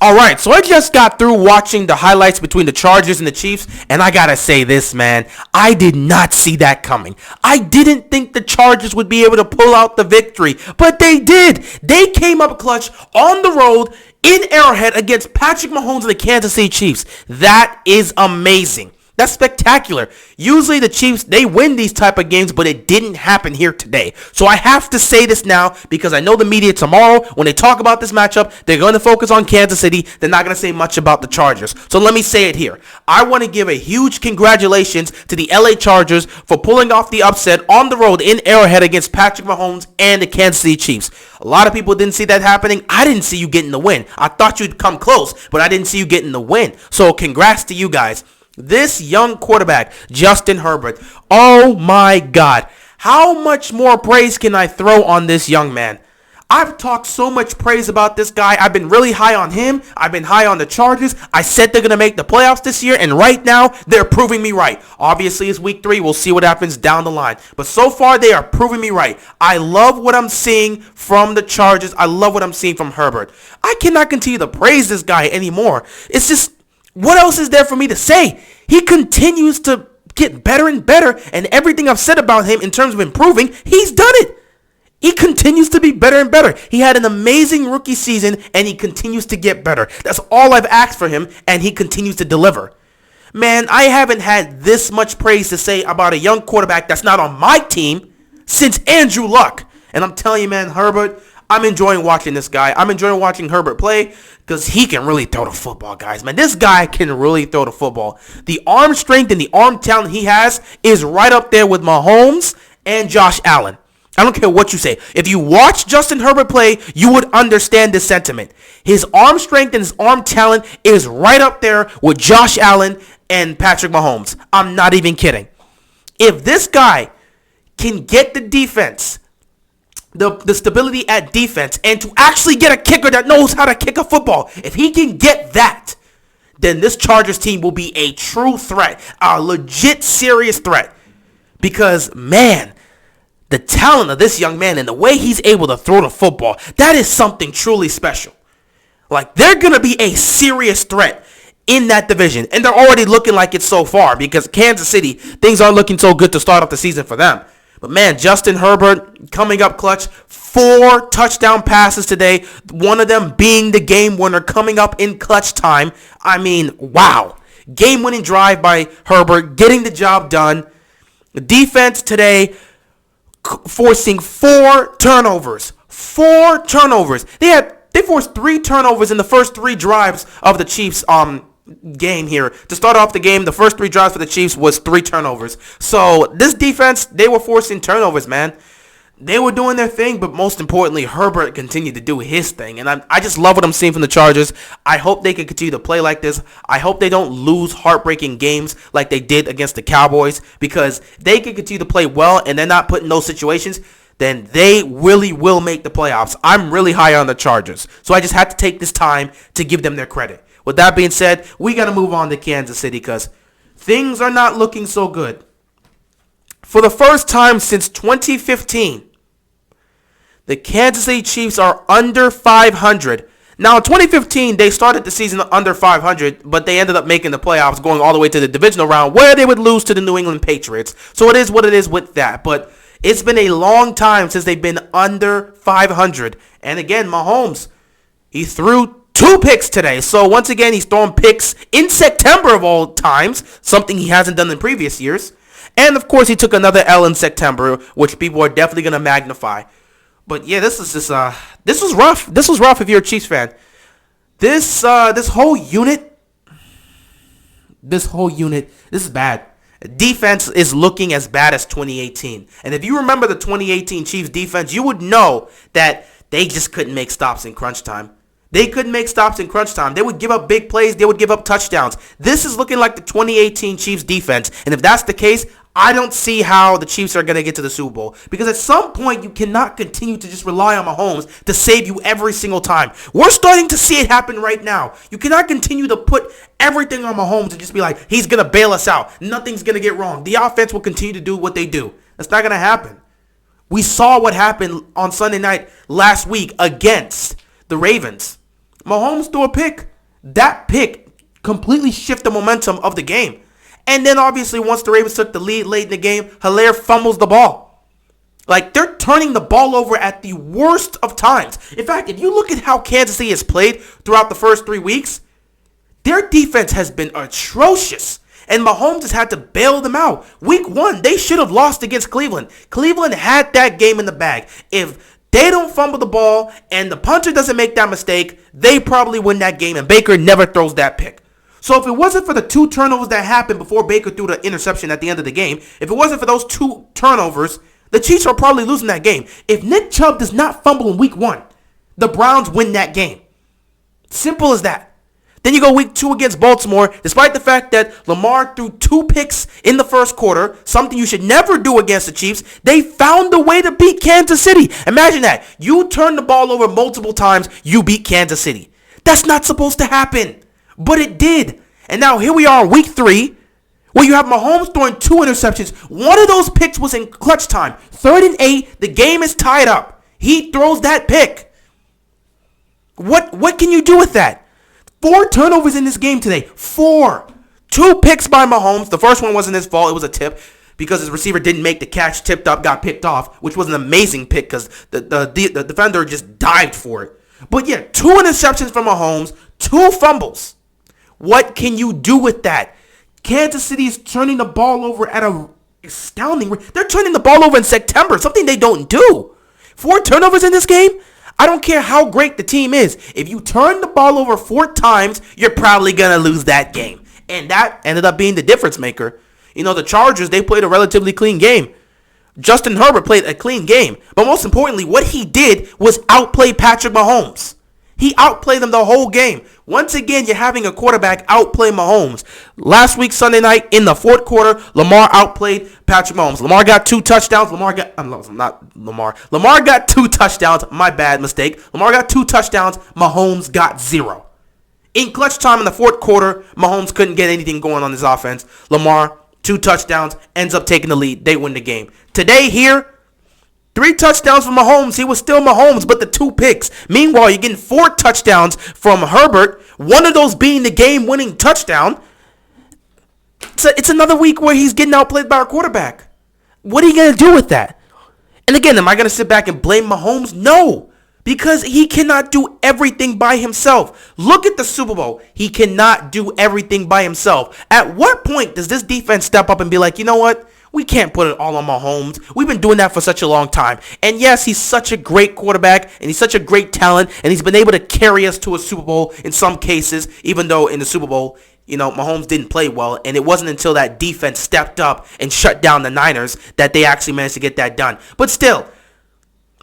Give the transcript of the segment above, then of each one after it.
All right, so I just got through watching the highlights between the Chargers and the Chiefs, and I gotta say this, man. I did not see that coming. I didn't think the Chargers would be able to pull out the victory, but they did. They came up clutch on the road in Arrowhead against Patrick Mahomes and the Kansas City Chiefs. That is amazing. That's spectacular. Usually the Chiefs, they win these type of games, but it didn't happen here today. So I have to say this now because I know the media tomorrow, when they talk about this matchup, they're going to focus on Kansas City. They're not going to say much about the Chargers. So let me say it here. I want to give a huge congratulations to the LA Chargers for pulling off the upset on the road in Arrowhead against Patrick Mahomes and the Kansas City Chiefs. A lot of people didn't see that happening. I didn't see you getting the win. I thought you'd come close, but I didn't see you getting the win. So congrats to you guys. This young quarterback, Justin Herbert, oh my God. How much more praise can I throw on this young man? I've talked so much praise about this guy. I've been really high on him. I've been high on the Chargers. I said they're going to make the playoffs this year, and right now, they're proving me right. Obviously, it's week 3. We'll see what happens down the line. But so far, they are proving me right. I love what I'm seeing from the Chargers. I love what I'm seeing from Herbert. I cannot continue to praise this guy anymore. It's just, what else is there for me to say? He continues to get better and better, and everything I've said about him in terms of improving, he's done it. He continues to be better and better. He had an amazing rookie season, and he continues to get better. That's all I've asked for him, and he continues to deliver. Man, I haven't had this much praise to say about a young quarterback that's not on my team since Andrew Luck. And I'm telling you, man, Herbert, I'm enjoying watching this guy. I'm enjoying watching Herbert play because he can really throw the football, guys. Man, this guy can really throw the football. The arm strength and the arm talent he has is right up there with Mahomes and Josh Allen. I don't care what you say. If you watch Justin Herbert play, you would understand this sentiment. His arm strength and his arm talent is right up there with Josh Allen and Patrick Mahomes. I'm not even kidding. If this guy can get the defense, the stability at defense, and to actually get a kicker that knows how to kick a football, if he can get that, then this Chargers team will be a true threat, a legit serious threat. Because, man, the talent of this young man and the way he's able to throw the football, that is something truly special. Like, they're going to be a serious threat in that division. And they're already looking like it so far because Kansas City, things aren't looking so good to start off the season for them. But, man, Justin Herbert coming up clutch, 4 touchdown passes today, one of them being the game winner coming up in clutch time. I mean, wow. Game-winning drive by Herbert, getting the job done. The defense today forcing 4 turnovers. 4 turnovers. They forced 3 turnovers in the first 3 drives of the Chiefs game here. To start off the game, the first 3 drives for the Chiefs was 3 turnovers. So this defense, they were forcing turnovers, man. They were doing their thing, but most importantly, Herbert continued to do his thing. And I just love what I'm seeing from the Chargers. I hope they can continue to play like this. I hope they don't lose heartbreaking games like they did against the Cowboys, because they can continue to play well and they're not put in those situations, then they really will make the playoffs. I'm really high on the Chargers. So I just had to take this time to give them their credit. With that being said, we got to move on to Kansas City because things are not looking so good. For the first time since 2015, the Kansas City Chiefs are under 500. Now, in 2015, they started the season under 500, but they ended up making the playoffs, going all the way to the divisional round, where they would lose to the New England Patriots. So it is what it is with that. But it's been a long time since they've been under 500. And again, Mahomes, he threw 2 picks today. So once again, he's throwing picks in September of all times, something he hasn't done in previous years. And of course, he took another L in September, which people are definitely going to magnify. But yeah, this was rough. This was rough if you're a Chiefs fan. This whole unit, this is bad. Defense is looking as bad as 2018. And if you remember the 2018 Chiefs defense, you would know that they just couldn't make stops in crunch time. They couldn't make stops in crunch time. They would give up big plays. They would give up touchdowns. This is looking like the 2018 Chiefs defense. And if that's the case, I don't see how the Chiefs are going to get to the Super Bowl. Because at some point, you cannot continue to just rely on Mahomes to save you every single time. We're starting to see it happen right now. You cannot continue to put everything on Mahomes and just be like, he's going to bail us out. Nothing's going to get wrong. The offense will continue to do what they do. That's not going to happen. We saw what happened on Sunday night last week against the Ravens. Mahomes threw a pick. That pick completely shifted the momentum of the game. And then obviously once the Ravens took the lead late in the game, Hilaire fumbles the ball. Like, they're turning the ball over at the worst of times. In fact, if you look at how Kansas City has played throughout the first 3 weeks, their defense has been atrocious. And Mahomes has had to bail them out. Week 1, they should have lost against Cleveland. Cleveland had that game in the bag. If they don't fumble the ball and the punter doesn't make that mistake, they probably win that game, and Baker never throws that pick. So if it wasn't for the 2 turnovers that happened before Baker threw the interception at the end of the game, if it wasn't for those 2 turnovers, the Chiefs are probably losing that game. If Nick Chubb does not fumble in week 1, the Browns win that game. Simple as that. Then you go week 2 against Baltimore, despite the fact that Lamar threw 2 picks in the first quarter, something you should never do against the Chiefs, they found a way to beat Kansas City. Imagine that. You turn the ball over multiple times, you beat Kansas City. That's not supposed to happen, but it did. And now here we are in week 3, where you have Mahomes throwing 2 interceptions. One of those picks was in clutch time. 3rd and 8, the game is tied up. He throws that pick. What can you do with that? 4 turnovers in this game today. 4. 2 picks by Mahomes. The first one wasn't his fault. It was a tip because his receiver didn't make the catch, tipped up, got picked off, which was an amazing pick because the defender just dived for it. But yeah, 2 interceptions from Mahomes, 2 fumbles. What can you do with that? Kansas City is turning the ball over at a astounding rate. They're turning the ball over in September, something they don't do. 4 turnovers in this game? I don't care how great the team is. If you turn the ball over 4 times, you're probably going to lose that game. And that ended up being the difference maker. You know, the Chargers, they played a relatively clean game. Justin Herbert played a clean game. But most importantly, what he did was outplay Patrick Mahomes. He outplayed them the whole game. Once again, you're having a quarterback outplay Mahomes. Last week, Sunday night, in the fourth quarter, Lamar outplayed Patrick Mahomes. Lamar got 2 touchdowns. Lamar got 2 touchdowns. My bad mistake. Lamar got 2 touchdowns. Mahomes got 0. In clutch time in the fourth quarter, Mahomes couldn't get anything going on his offense. Lamar, 2 touchdowns, ends up taking the lead. They win the game. Today here, 3 touchdowns from Mahomes. He was still Mahomes, but the 2 picks. Meanwhile, you're getting 4 touchdowns from Herbert, one of those being the game-winning touchdown. It's another week where he's getting outplayed by our quarterback. What are you going to do with that? And again, am I going to sit back and blame Mahomes? No, because he cannot do everything by himself. Look at the Super Bowl. He cannot do everything by himself. At what point does this defense step up and be like, you know what? We can't put it all on Mahomes. We've been doing that for such a long time. And yes, he's such a great quarterback, and he's such a great talent, and he's been able to carry us to a Super Bowl in some cases, even though in the Super Bowl, you know, Mahomes didn't play well, and it wasn't until that defense stepped up and shut down the Niners that they actually managed to get that done. But still,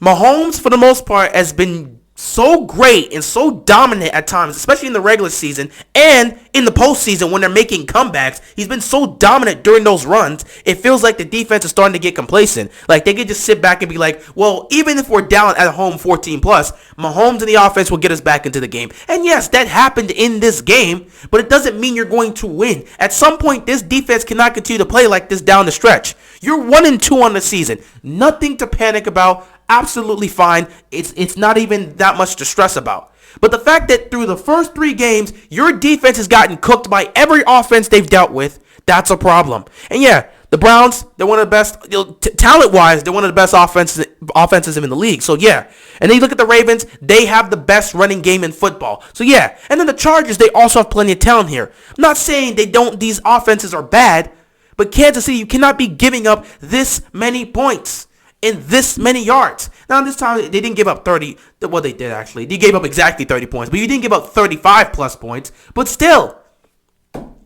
Mahomes, for the most part, has been so great and so dominant at times, especially in the regular season and in the postseason when they're making comebacks. He's been so dominant during those runs, it feels like the defense is starting to get complacent. Like, they could just sit back and be like, well, even if we're down at home 14 plus, Mahomes and the offense will get us back into the game. And yes, that happened in this game, but it doesn't mean you're going to win. At some point, this defense cannot continue to play like this down the stretch. You're 1-2 on the season. Nothing to panic about. Absolutely fine. It's not even that much to stress about. But the fact that through the first 3 games, your defense has gotten cooked by every offense they've dealt with, that's a problem. And yeah, the Browns, they're one of the best, talent-wise, they're one of the best offenses in the league. So yeah. And then you look at the Ravens, they have the best running game in football. So yeah. And then the Chargers, they also have plenty of talent here. I'm not saying these offenses are bad, but Kansas City, you cannot be giving up this many points in this many yards. Now, this time, they didn't give up 30. Well, they did, actually. They gave up exactly 30 points. But you didn't give up 35-plus points. But still,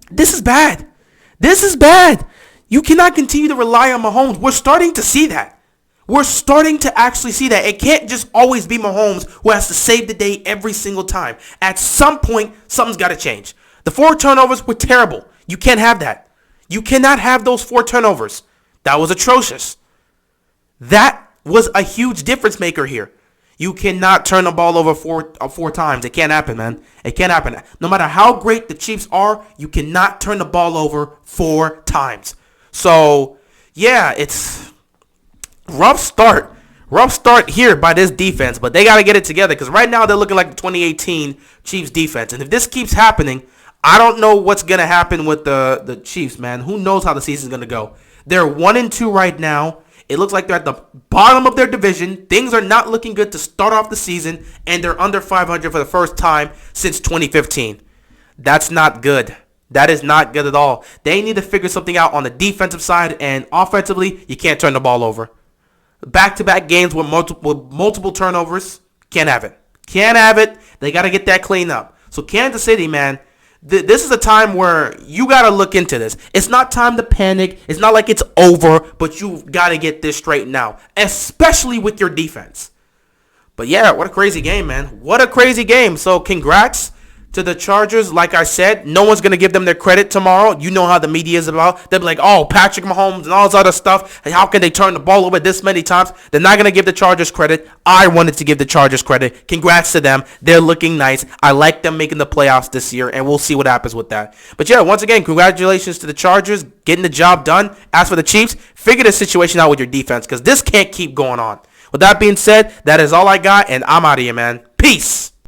this is bad. This is bad. You cannot continue to rely on Mahomes. We're starting to see that. We're starting to actually see that. It can't just always be Mahomes who has to save the day every single time. At some point, something's got to change. The 4 turnovers were terrible. You can't have that. You cannot have those 4 turnovers. That was atrocious. That was a huge difference maker here. You cannot turn the ball over four times. It can't happen, man. It can't happen. No matter how great the Chiefs are, you cannot turn the ball over 4 times. So, yeah, it's rough start Rough start here by this defense, but they got to get it together because right now they're looking like the 2018 Chiefs defense. And if this keeps happening, I don't know what's going to happen with the Chiefs, man. Who knows how the season's going to go. They're 1-2 right now. It looks like they're at the bottom of their division. Things are not looking good to start off the season, and they're under 500 for the first time since 2015. That's not good. That is not good at all. They need to figure something out on the defensive side, and offensively, you can't turn the ball over. Back-to-back games with multiple turnovers, can't have it. Can't have it. They got to get that cleaned up. So Kansas City, man, this is a time where you got to look into this. It's not time to panic. It's not like it's over, but you've got to get this straightened out, especially with your defense. But yeah, what a crazy game, man. What a crazy game. So congrats to the Chargers. Like I said, no one's going to give them their credit tomorrow. You know how the media is about. They'll be like, oh, Patrick Mahomes and all this other stuff. And how can they turn the ball over this many times? They're not going to give the Chargers credit. I wanted to give the Chargers credit. Congrats to them. They're looking nice. I like them making the playoffs this year, and we'll see what happens with that. But yeah, once again, congratulations to the Chargers getting the job done. As for the Chiefs, figure the situation out with your defense because this can't keep going on. With that being said, that is all I got, and I'm out of here, man. Peace.